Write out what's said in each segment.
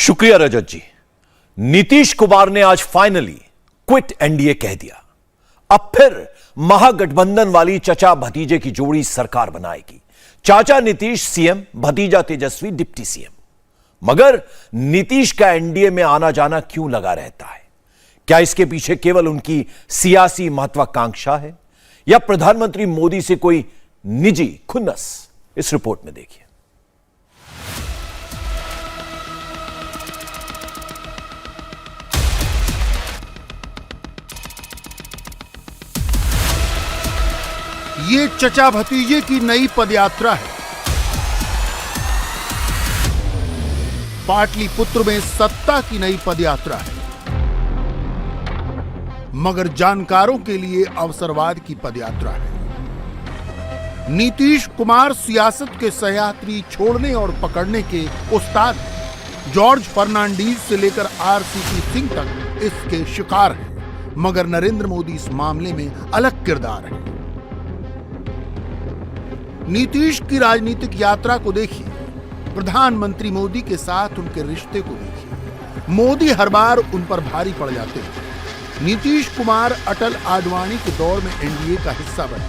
शुक्रिया रजत जी। नीतीश कुमार ने आज फाइनली क्विट एनडीए कह दिया। अब फिर महागठबंधन वाली चचा भतीजे की जोड़ी सरकार बनाएगी। चाचा नीतीश सीएम, भतीजा तेजस्वी डिप्टी सीएम। मगर नीतीश का एनडीए में आना जाना क्यों लगा रहता है? क्या इसके पीछे केवल उनकी सियासी महत्वाकांक्षा है या प्रधानमंत्री मोदी से कोई निजी खुन्नस? इस रिपोर्ट में देखिए। ये चचा भतीजे की नई पदयात्रा है। पाटलिपुत्र में सत्ता की नई पदयात्रा है, मगर जानकारों के लिए अवसरवाद की पदयात्रा है। नीतीश कुमार सियासत के सहयात्री छोड़ने और पकड़ने के उस्ताद हैं। जॉर्ज फर्नांडीज से लेकर आरसीपी सिंह तक इसके शिकार हैं, मगर नरेंद्र मोदी इस मामले में अलग किरदार है। नीतीश की राजनीतिक यात्रा को देखिए, प्रधानमंत्री मोदी के साथ उनके रिश्ते को देखिए। मोदी हर बार उन पर भारी पड़ जाते हैं। नीतीश कुमार अटल आडवाणी के दौर में एनडीए का हिस्सा बने।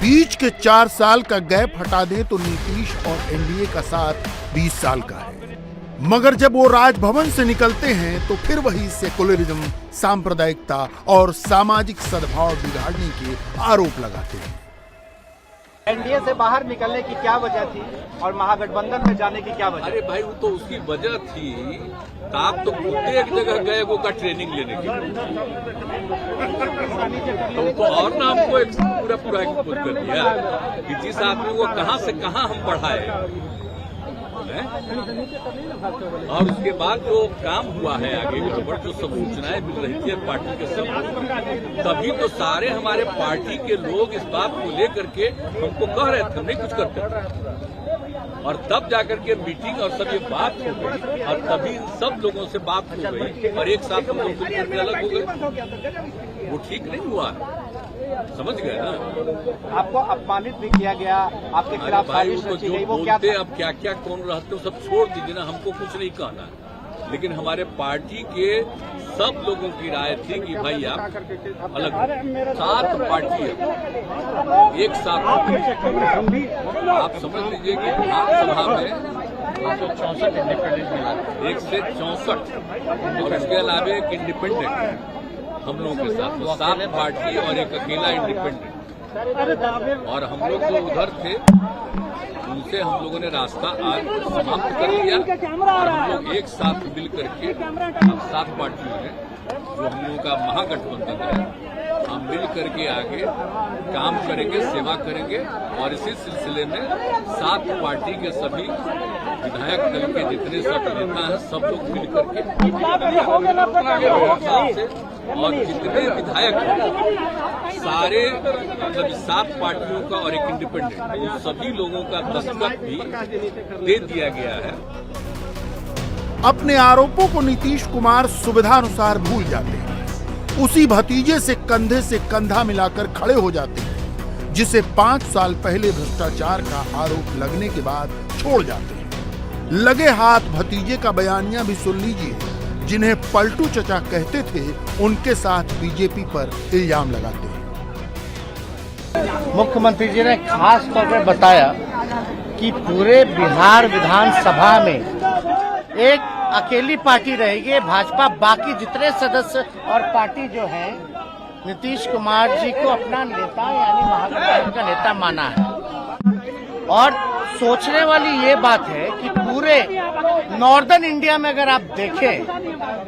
बीच के 4 साल का गैप हटा दें तो नीतीश और एनडीए का साथ 20 साल का है। मगर जब वो राजभवन से निकलते हैं तो फिर वही सेकुलरिज्म, सांप्रदायिकता और सामाजिक सद्भाव बिगाड़ने के आरोप लगाते हैं। एनडीए से बाहर निकलने की क्या वजह थी और महागठबंधन में जाने की क्या वजह? अरे भाई, वो तो उसकी वजह थी। आप तो खुद एक जगह गए वो का ट्रेनिंग लेने की, तो और ना हमको एक पूरा एक्सपोज कर दिया कि जिस आदमी को कहां से कहां हम बढ़ाए। और उसके बाद जो काम हुआ है आगे गड़बड़, जो सब सूचनाएं मिल रही थी पार्टी के सब, तभी तो सारे हमारे पार्टी के लोग इस बात को लेकर के हमको कह रहे थे नहीं कुछ करते। और तब जाकर के मीटिंग और सब ये बात हो गई और तभी सब लोगों से बात हो गई और एक साथ हम लोग मिलकर अलग हो गए। वो ठीक नहीं हुआ, समझ गए ना? आपको अपमानित भी किया गया, आपके खिलाफ साजिश रची गई, वो क्या था? अब क्या क्या कौन रहते हो सब छोड़ दीजिए ना, हमको कुछ नहीं कहना। लेकिन हमारे पार्टी के सब लोगों की राय थी कि भाई आप अलग, 7 पार्टी है एक साथ। आप समझ लीजिए कि विधानसभा में 164 इंडिपेंडेंट मिला, 164 और इसके अलावा एक इंडिपेंडेंट हम लोगों के साथ, तो 7 पार्टी और एक अकेला इंडिपेंडेंट। और हम लोग जो उधर थे उनसे हम लोगों ने रास्ता आज समाप्त कर दिया और हम लोग एक साथ मिल करके हम 7 पार्टियों हैं जो हम लोगों का महागठबंधन है, हम मिल करके आगे काम करेंगे, सेवा करेंगे। और इसी सिलसिले में 7 पार्टी के सभी विधायक दल के जितने सब नेता हैं सब लोग मिल करके और जितने विधायक सारे मतलब 7 पार्टियों का और एक इंडिपेंडेंट, उन सभी लोगों का दस्तखत भी दे दिया गया है। अपने आरोपों को नीतीश कुमार सुविधानुसार भूल जाते हैं। उसी भतीजे से कंधा मिलाकर खड़े हो जाते हैं जिसे 5 साल पहले भ्रष्टाचार का आरोप लगने के बाद छोड़ जाते हैं। लगे हाथ भतीजे का बयानिया भी सुन लीजिए, जिन्हें पलटू चचा कहते थे उनके साथ बीजेपी पर इल्जाम लगाते हैं। मुख्यमंत्री जी ने खास तौर पर बताया कि पूरे बिहार विधानसभा में एक अकेली पार्टी रहेगी भाजपा, बाकी जितने सदस्य और पार्टी जो है नीतीश कुमार जी को अपना नेता यानी महागठबंधन का नेता माना है। और सोचने वाली ये बात है कि पूरे नॉर्दर्न इंडिया में अगर आप देखें,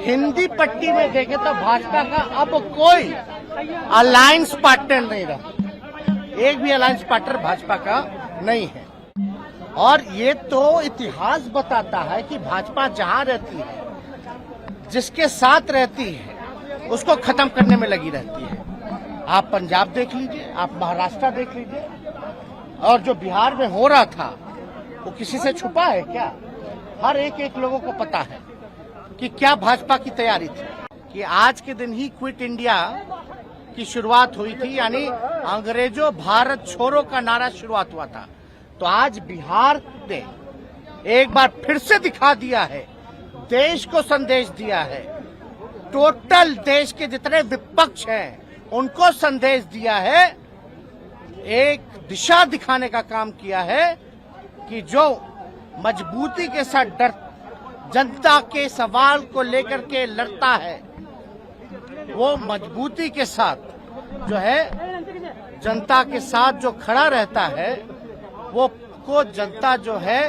हिंदी पट्टी में देखें तो भाजपा का अब कोई अलायंस पार्टनर नहीं रहा, एक भी अलायंस पार्टनर भाजपा का नहीं है। और ये तो इतिहास बताता है कि भाजपा जहां रहती है, जिसके साथ रहती है, उसको खत्म करने में लगी रहती है। आप पंजाब देख लीजिए, आप महाराष्ट्र देख लीजिए, और जो बिहार में हो रहा था वो किसी से छुपा है क्या? हर एक लोगों को पता है कि क्या भाजपा की तैयारी थी कि आज के दिन ही क्विट इंडिया की शुरुआत हुई थी, यानी अंग्रेजों भारत छोड़ो का नारा शुरुआत हुआ था। तो आज बिहार ने एक बार फिर से दिखा दिया है देश को संदेश दिया है, टोटल देश के जितने विपक्ष हैं उनको संदेश दिया है, एक दिशा दिखाने का काम किया है कि जो मजबूती के साथ जनता के सवाल को लेकर के लड़ता है, वो मजबूती के साथ जो है जनता के साथ जो खड़ा रहता है, वो को जनता जो है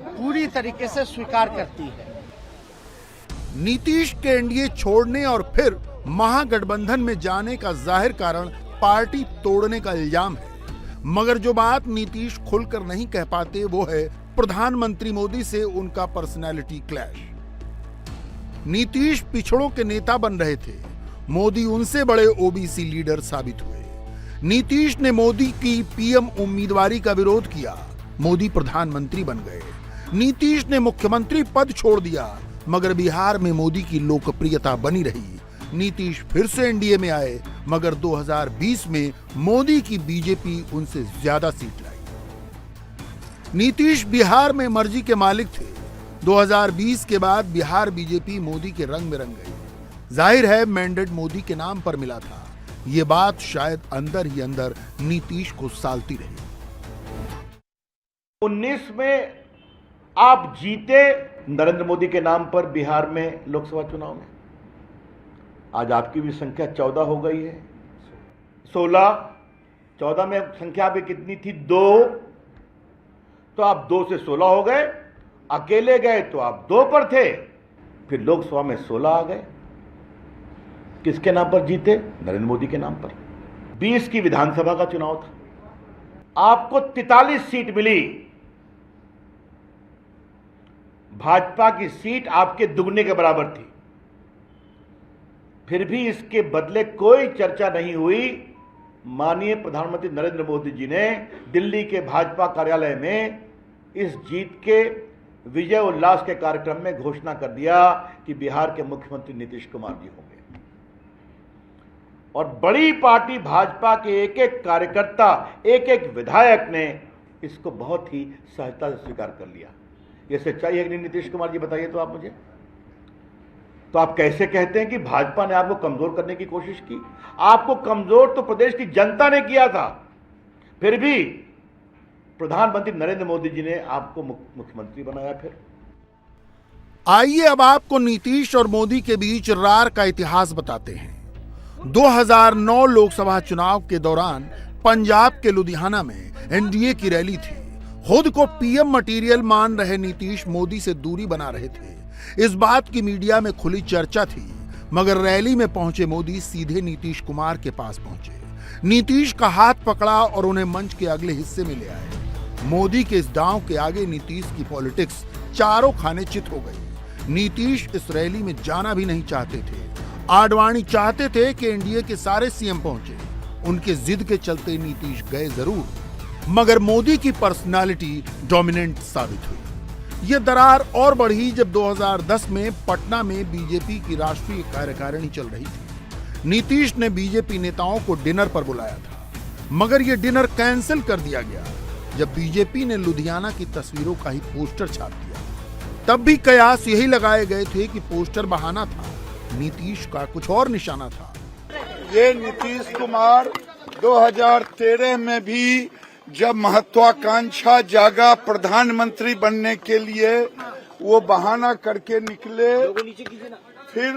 पूरी तरीके से स्वीकार करती है। नीतीश के एनडीए छोड़ने और फिर महागठबंधन में जाने का जाहिर कारण पार्टी तोड़ने का इल्जाम है, मगर जो बात नीतीश खुलकर नहीं कह पाते वो है प्रधानमंत्री मोदी से उनका पर्सनैलिटी क्लैश। नीतीश पिछड़ों के नेता बन रहे थे, मोदी उनसे बड़े ओबीसी लीडर साबित हुए। नीतीश ने मोदी की पीएम उम्मीदवारी का विरोध किया, मोदी प्रधानमंत्री बन गए। नीतीश ने मुख्यमंत्री पद छोड़ दिया, मगर बिहार में मोदी की लोकप्रियता बनी रही। नीतीश फिर से एनडीए में आए, मगर 2020 में मोदी की बीजेपी उनसे ज्यादा सीट लाई। नीतीश बिहार में मर्जी के मालिक थे। 2020 के बाद बिहार बीजेपी मोदी के रंग में रंग गई। जाहिर है मैंडेट मोदी के नाम पर मिला था। ये बात शायद अंदर ही अंदर नीतीश को सालती रही। 19 में आप जीते नरेंद्र मोदी के नाम पर बिहार में लोकसभा चुनाव में। आज आपकी भी संख्या 14 हो गई है। 14 में संख्या भी कितनी थी? 2। तो आप 2 से 16 हो गए। अकेले गए तो आप 2 पर थे, फिर लोकसभा में 16 आ गए। किसके नाम पर जीते? नरेंद्र मोदी के नाम पर। 20 की विधानसभा का चुनाव था, आपको 43 सीट मिली। भाजपा की सीट आपके दुगने के बराबर थी, फिर भी इसके बदले कोई चर्चा नहीं हुई। माननीय प्रधानमंत्री नरेंद्र मोदी जी ने दिल्ली के भाजपा कार्यालय में इस जीत के विजय उल्लास के कार्यक्रम में घोषणा कर दिया कि बिहार के मुख्यमंत्री नीतीश कुमार जी होंगे। और बड़ी पार्टी भाजपा के एक एक कार्यकर्ता, एक एक विधायक ने इसको बहुत ही सहजता से स्वीकार कर लिया। ये सच्चाई है कि नहीं नीतीश कुमार जी? बताइए तो आप मुझे। तो आप कैसे कहते हैं कि भाजपा ने आपको कमजोर करने की कोशिश की? आपको कमजोर तो प्रदेश की जनता ने किया था, फिर भी प्रधानमंत्री नरेंद्र मोदी जी ने आपको मुख्यमंत्री बनाया। फिर आइए अब आपको नीतीश और मोदी के बीच रार का इतिहास बताते हैं। 2009 लोकसभा चुनाव के दौरान पंजाब के लुधियाना में एनडीए की रैली थी। खुद को पीएम मटेरियल मान रहे नीतीश मोदी से दूरी बना रहे थे। इस बात की मीडिया में खुली चर्चा थी, मगर रैली में पहुंचे मोदी सीधे नीतीश कुमार के पास पहुंचे। नीतीश का हाथ पकड़ा और उन्हें मंच के अगले हिस्से में ले आए। मोदी के इस दांव के आगे नीतीश की पॉलिटिक्स चारों खाने चित हो गई। नीतीश इस रैली में जाना भी नहीं चाहते थे। आडवाणी चाहते थे कि एनडीए के सारे सीएम पहुंचे। उनके जिद के चलते नीतीश गए जरूर, मगर मोदी की पर्सनालिटी डोमिनेंट साबित हुई। ये दरार और बढ़ी जब 2010 में पटना में बीजेपी की राष्ट्रीय कार्यकारिणी चल रही थी। नीतीश ने बीजेपी नेताओं को डिनर पर बुलाया था, मगर यह डिनर कैंसिल कर दिया गया जब बीजेपी ने लुधियाना की तस्वीरों का ही पोस्टर छाप दिया। तब भी कयास यही लगाए गए थे कि पोस्टर बहाना था, नीतीश का कुछ और निशाना था। ये नीतीश कुमार 2013 में भी जब महत्वाकांक्षा जागा प्रधानमंत्री बनने के लिए, वो बहाना करके निकले। फिर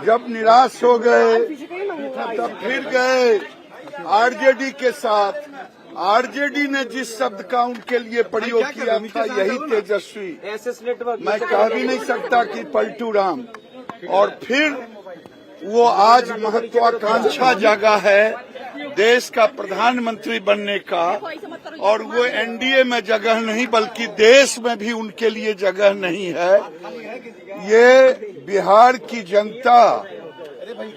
जब निराश हो गए तब फिर गए आरजेडी के साथ। आरजेडी ने जिस शब्द का उनके लिए प्रयोग किया था, यही तेजस्वी, मैं कह भी नहीं सकता कि पलटू राम। और फिर वो आज महत्वाकांक्षा जागा है देश का प्रधानमंत्री बनने का, और वो एनडीए में जगह नहीं बल्कि देश में भी उनके लिए जगह नहीं है। ये बिहार की जनता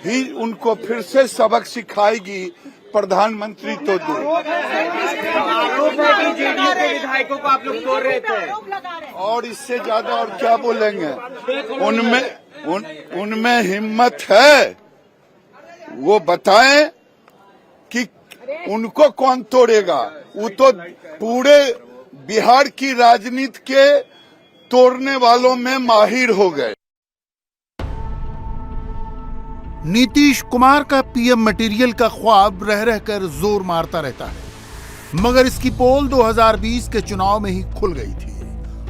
ही उनको फिर से सबक सिखाएगी, प्रधानमंत्री तो दूर। आरोप है कि जेडीयू के विधायकों को आप लोग तोड़ रहे थे, और इससे ज्यादा और क्या बोलेंगे? उनमें हिम्मत है, वो बताएं कि उनको कौन तोड़ेगा। वो तो पूरे बिहार की राजनीति के तोड़ने वालों में माहिर हो गए। नीतीश कुमार का पीएम मटेरियल का ख्वाब रह रहकर जोर मारता रहता है, मगर इसकी पोल 2020 के चुनाव में ही खुल गई थी।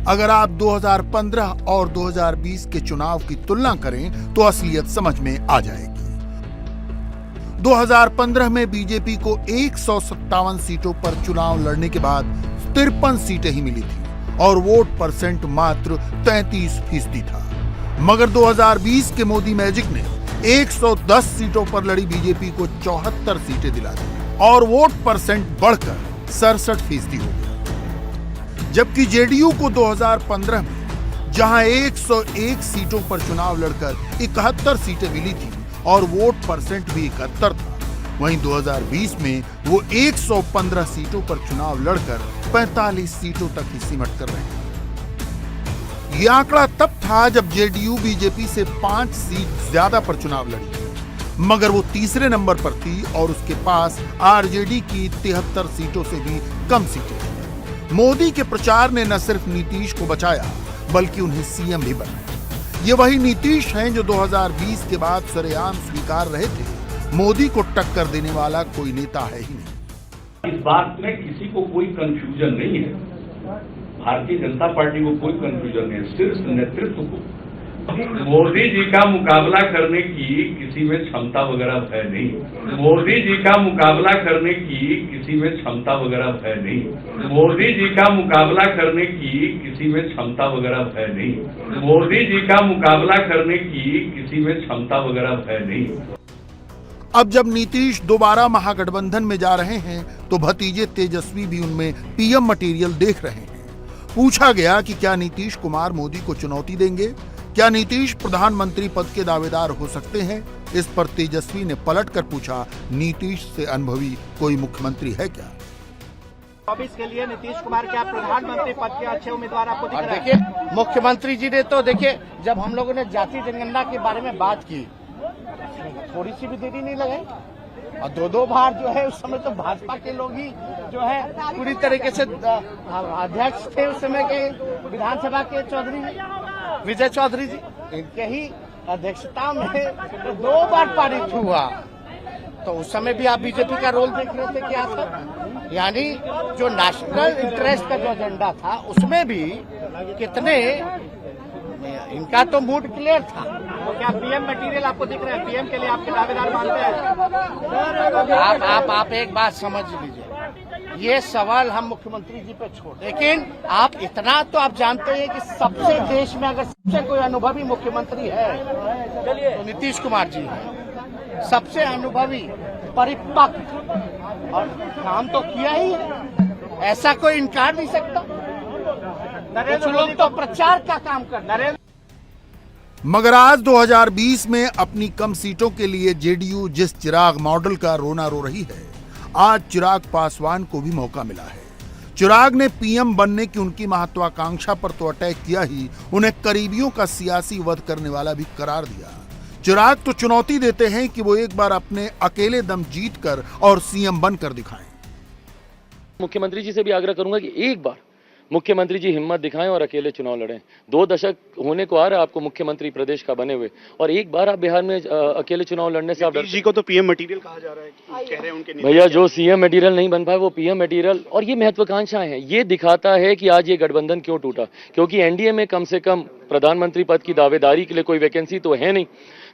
अगर आप 2015 और 2020 के चुनाव की तुलना करें तो असलियत समझ में आ जाएगी। 2015 में बीजेपी को 157 सीटों पर चुनाव लड़ने के बाद 53 सीटें ही मिली थी और वोट परसेंट मात्र 33% था। मगर 2020 के मोदी मैजिक ने 110 सीटों पर लड़ी बीजेपी को 74 सीटें दिला दी और वोट परसेंट बढ़कर 67% हो गया। जबकि जेडीयू को 2015 में जहां 101 सीटों पर चुनाव लड़कर 71 सीटें मिली थी और वोट परसेंट भी 71 था, वहीं 2020 में वो 115 सीटों पर चुनाव लड़कर 45 सीटों तक ही सिमट कर रहे हैं। ये आंकड़ा तब था जब जेडीयू बीजेपी से 5 सीट ज्यादा पर चुनाव लड़ी, मगर वो तीसरे नंबर पर थी और उसके पास आरजेडी की 73 सीटों से भी कम सीटें थी। मोदी के प्रचार ने न सिर्फ नीतीश को बचाया बल्कि उन्हें सीएम भी बनाया। ये वही नीतीश हैं जो 2020 के बाद सरेआम स्वीकार रहे थे, मोदी को टक्कर देने वाला कोई नेता है ही नहीं। इस बात में किसी को कोई कंफ्यूजन नहीं है, भारतीय जनता पार्टी को कोई कंफ्यूजन नहीं है, सिर्फ नेतृत्व को। मोदी जी का मुकाबला करने की किसी में क्षमता वगैरह है नहीं। मोदी जी का मुकाबला करने की किसी में क्षमता वगैरह है नहीं। मोदी जी का मुकाबला करने की किसी में क्षमता वगैरह है नहीं। मोदी जी का मुकाबला करने की किसी में क्षमता वगैरह है नहीं। अब जब नीतीश दोबारा महागठबंधन में जा रहे हैं तो भतीजे तेजस्वी भी उनमें पीएम मटेरियल देख रहे हैं। पूछा गया कि क्या नीतीश कुमार मोदी को चुनौती देंगे, क्या नीतीश प्रधानमंत्री पद के दावेदार हो सकते हैं? इस पर तेजस्वी ने पलटकर पूछा, नीतीश से अनुभवी कोई मुख्यमंत्री है क्या? 24 के लिए नीतीश कुमार क्या प्रधानमंत्री पद के अच्छे उम्मीदवार आपको दिख रहे हैं? देखिए, मुख्यमंत्री जी ने तो देखिए, जब हम लोगों ने जाति जनगणना के बारे में बात की, थोड़ी सी भी देरी नहीं लगाई और 2 बार जो है उस समय तो भाजपा के लोग ही जो है पूरी तरीके से अध्यक्ष थे उस समय के विधानसभा के चौधरी जी, विजय चौधरी जी, इनके ही अध्यक्षता में तो 2 बार पारित हुआ। तो उस समय भी आप बीजेपी का रोल देख रहे थे क्या था? यानी जो नेशनल इंटरेस्ट का जो एजेंडा था उसमें भी कितने इनका तो मूड क्लियर था। तो क्या पीएम मटेरियल आपको दिख रहा है? पीएम के लिए आपके दावेदार मानते हैं? आप एक बात समझ लीजिए, ये सवाल हम मुख्यमंत्री जी पे छोड़, लेकिन आप इतना तो आप जानते हैं कि सबसे देश में अगर सबसे कोई अनुभवी मुख्यमंत्री है तो नीतीश कुमार जी है। सबसे अनुभवी, परिपक्व और काम तो किया ही है, ऐसा कोई इनकार नहीं सकता। कुछ लोग तो प्रचार का काम कर रहे हैं। मगर आज 2020 में अपनी कम सीटों के लिए जेडीयू जिस चिराग मॉडल का रोना रो रही है, आज चिराग पासवान को भी मौका मिला है। चिराग ने पीएम बनने की उनकी महत्वाकांक्षा पर तो अटैक किया ही, उन्हें करीबियों का सियासी वध करने वाला भी करार दिया। चिराग तो चुनौती देते हैं कि वो एक बार अपने अकेले दम जीत कर और सीएम बनकर दिखाएं। मुख्यमंत्री जी से भी आग्रह करूंगा कि एक बार मुख्यमंत्री जी हिम्मत दिखाएं और अकेले चुनाव लड़ें। 2 दशक होने को आ रहा है आपको मुख्यमंत्री प्रदेश का बने हुए, और एक बार आप बिहार में अकेले चुनाव लड़ने से आप डरते जी को तो पीएम मटेरियल कहा जा रहा है, कह रहे हैं उनके भैया जो सीएम मटेरियल नहीं बन पाए वो पीएम मटेरियल, और ये महत्वाकांक्षाएं हैं। ये दिखाता है कि आज ये गठबंधन क्यों टूटा, क्योंकि एनडीए में कम से कम प्रधानमंत्री पद की दावेदारी के लिए कोई वैकेंसी तो है नहीं।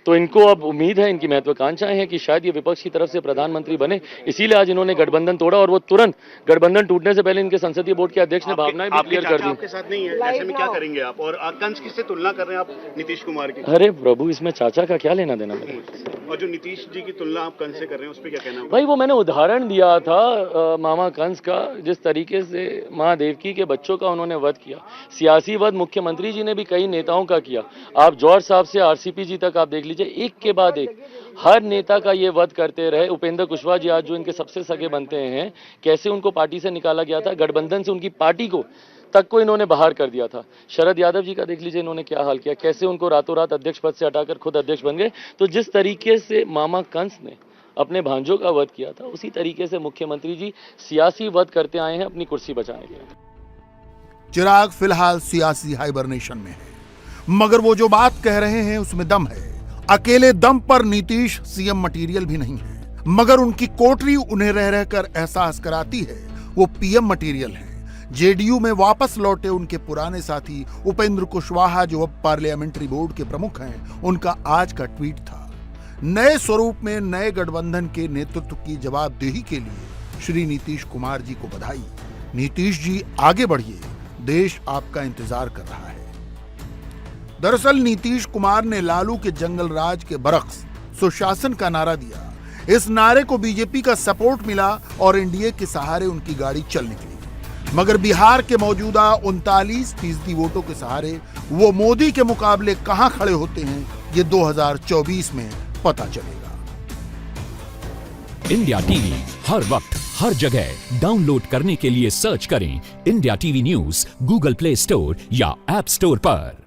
तो इनको अब उम्मीद है, इनकी महत्वाकांक्षाएं हैं कि शायद ये विपक्ष की तरफ से प्रधानमंत्री बने, इसीलिए आज इन्होंने गठबंधन तोड़ा। और वो तुरंत गठबंधन टूटने से पहले इनके संसदीय बोर्ड के अध्यक्ष ने भावनाएं भी क्लियर कर दी। आपके साथ नहीं है, ऐसे में क्या करेंगे आप? और कंस किससे तुलना कर रहे हैं आप नीतीश कुमार की? अरे प्रभु, इसमें चाचा का क्या लेना देना मेरे? और जो नीतीश जी की तुलना आप कंस से कर रहे हैं उस पर क्या कहना है? भाई वो मैंने उदाहरण दिया था मामा कंस का, जिस तरीके से माँ देवकी के बच्चों का उन्होंने वध किया। सियासी वध मुख्यमंत्री जी ने भी कई नेताओं का किया। आप जॉर्ज साहब से आरसीपी जी तक आप देख लीजिए, एक के बाद एक हर नेता का ये वध करते रहे। उपेंद्र कुशवाहा जी आज जो इनके सबसे सगे बनते हैं, कैसे उनको पार्टी से निकाला गया था, गठबंधन से उनकी पार्टी को तक को इन्होंने बाहर कर दिया था। शरद यादव जी का देख लीजिए इन्होंने क्या हाल किया, कैसे उनको रातों रात अध्यक्ष पद से हटाकर खुद अध्यक्ष बन गए। तो जिस तरीके से मामा कंस ने अपने भांजों का वध किया था, उसी तरीके से मुख्यमंत्री जी सियासी वध करते आए हैं अपनी कुर्सी बचाने के लिए। चिराग फिलहाल सियासी हाइबरनेशन में है, मगर वो जो बात कह रहे हैं उसमें दम है। अकेले दम पर नीतीश सीएम मटेरियल भी नहीं है, मगर उनकी कोटरी उन्हें रह रहकर एहसास कराती है वो पीएम मटेरियल है। जेडीयू में वापस लौटे उनके पुराने साथी उपेंद्र कुशवाहा, जो अब पार्लियामेंट्री बोर्ड के प्रमुख हैं, उनका आज का ट्वीट था। नए स्वरूप में नए गठबंधन के नेतृत्व की जवाबदेही के लिए श्री नीतीश कुमार जी को बधाई। नीतीश जी आगे बढ़िए, देश आपका इंतजार कर रहा है। दरअसल नीतीश कुमार ने लालू के जंगल राज के बरक्स सुशासन का नारा दिया। इस नारे को बीजेपी का सपोर्ट मिला और एनडीए के सहारे उनकी गाड़ी चल निकली। मगर बिहार के मौजूदा 39% वोटों के सहारे वो मोदी के मुकाबले कहां खड़े होते हैं, ये 2024 में पता चलेगा। इंडिया टीवी हर वक्त हर जगह डाउनलोड करने के लिए सर्च करें India TV news Google play store या ऐप स्टोर पर।